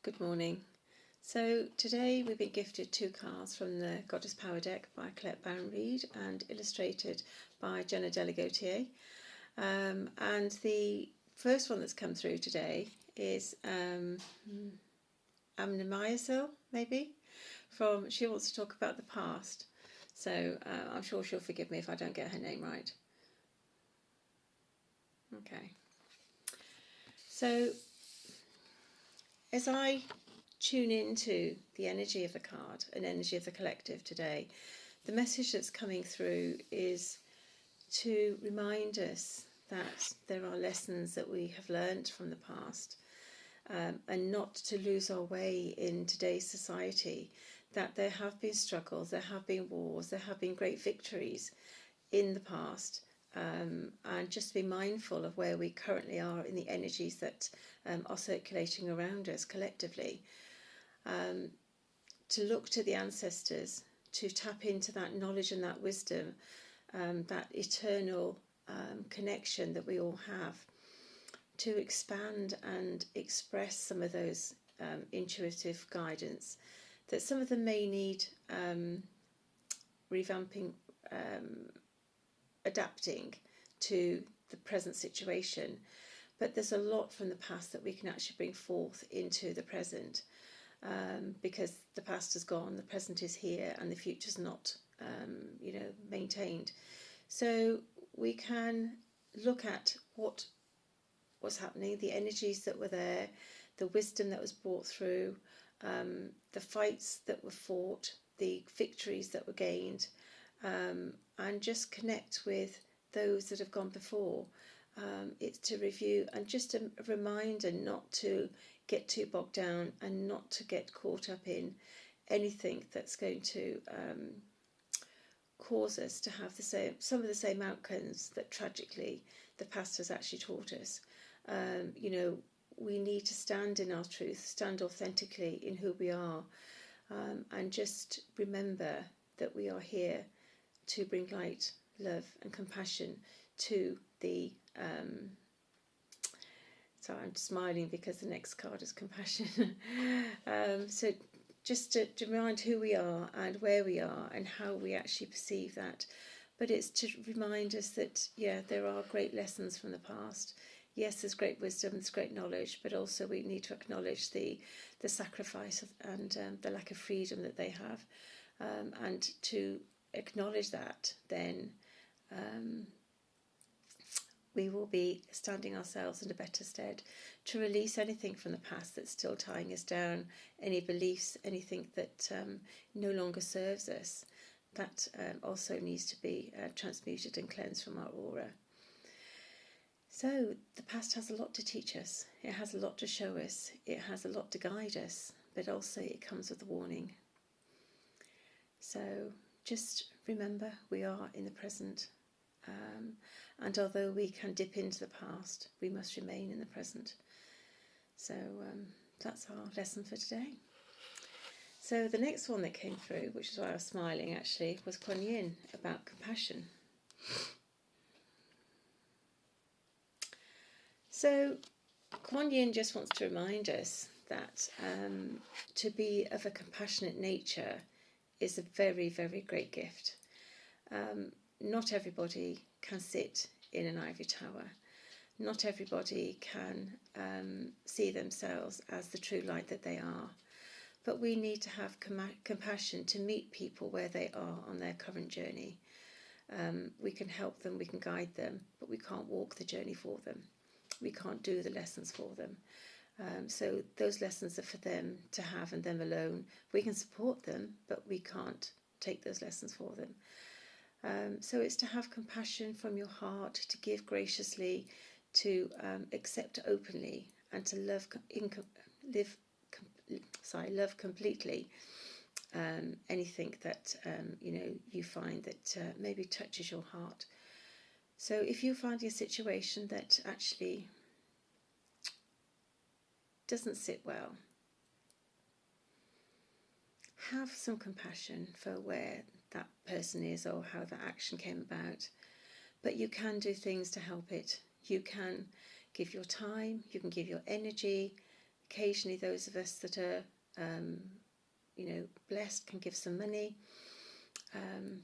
Good morning. So today we've been gifted 2 cards from the Goddess Power deck by Colette Baron-Reid and illustrated by Jenna Delegautier. And the first one that's come through today is Amnemayasil, maybe, she wants to talk about the past. So I'm sure she'll forgive me if I don't get her name right. Okay. So as I tune into the energy of the card and energy of the collective today, the message that's coming through is to remind us that there are lessons that we have learnt from the past, and not to lose our way in today's society, that there have been struggles, there have been wars, there have been great victories in the past, and just be mindful of where we currently are in the energies that are circulating around us collectively. To look to the ancestors, to tap into that knowledge and that wisdom, that eternal connection that we all have, to expand and express some of those intuitive guidance, that some of them may need revamping, adapting to the present situation, but there's a lot from the past that we can actually bring forth into the present, because the past is gone, the present is here, and the future's not maintained. So we can look at what was happening, the energies that were there, the wisdom that was brought through, the fights that were fought, the victories that were gained, and just connect with those that have gone before. It's to review and just a reminder not to get too bogged down and not to get caught up in anything that's going to cause us to have some of the same outcomes that tragically the past has actually taught us. We need to stand in our truth, stand authentically in who we are, and just remember that we are here to bring light, love and compassion to the so I'm smiling because the next card is compassion. So just to remind who we are and where we are and how we actually perceive that. But it's to remind us that, there are great lessons from the past. Yes, there's great wisdom, there's great knowledge, but also we need to acknowledge the sacrifice and the lack of freedom that they have. And to acknowledge that, then we will be standing ourselves in a better stead to release anything from the past that's still tying us down, any beliefs, anything that no longer serves us. That also needs to be transmuted and cleansed from our aura. So the past has a lot to teach us. It has a lot to show us. It has a lot to guide us, but also it comes with a warning. So just remember, we are in the present. And although we can dip into the past, we must remain in the present. So that's our lesson for today. So the next one that came through, which is why I was smiling actually, was Kuan Yin, about compassion. So Kuan Yin just wants to remind us that to be of a compassionate nature is a very, very great gift. Not everybody can sit in an ivory tower. Not everybody can see themselves as the true light that they are. But we need to have compassion to meet people where they are on their current journey. We can help them, we can guide them, but we can't walk the journey for them. We can't do the lessons for them. So those lessons are for them to have and them alone. We can support them, but we can't take those lessons for them. So it's to have compassion from your heart, to give graciously, to accept openly, and to love completely anything that you find that maybe touches your heart. So if you find a situation that actually doesn't sit well, have some compassion for where that person is or how that action came about. But you can do things to help it. You can give your time, you can give your energy, occasionally those of us that are, blessed can give some money.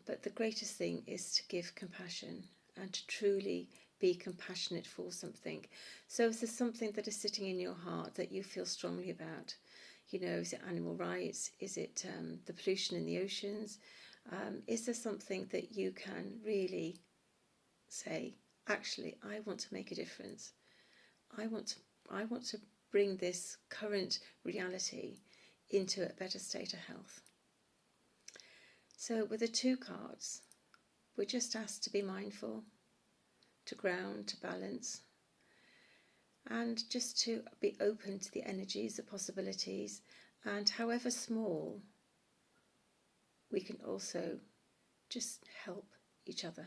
But the greatest thing is to give compassion and to truly be compassionate for something. So if there's something that is sitting in your heart that you feel strongly about, is it animal rights? Is it the pollution in the oceans? Is there something that you can really say, actually, I want to make a difference. I want to bring this current reality into a better state of health. So with the 2 cards, we're just asked to be mindful, to ground, to balance, and just to be open to the energies, the possibilities, and however small, we can also just help each other.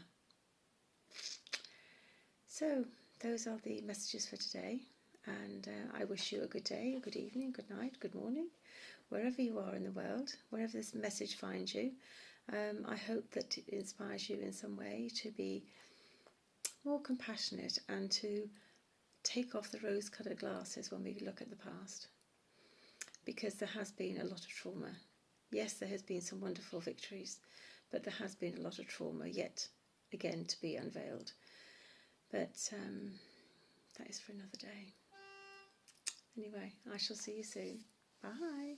So those are the messages for today, and I wish you a good day, a good evening, good night, good morning, wherever you are in the world, wherever this message finds you. I hope that it inspires you in some way to be more compassionate and to take off the rose-coloured glasses when we look at the past, because there has been a lot of trauma. Yes, there has been some wonderful victories, but there has been a lot of trauma yet again to be unveiled. But that is for another day. Anyway, I shall see you soon. Bye.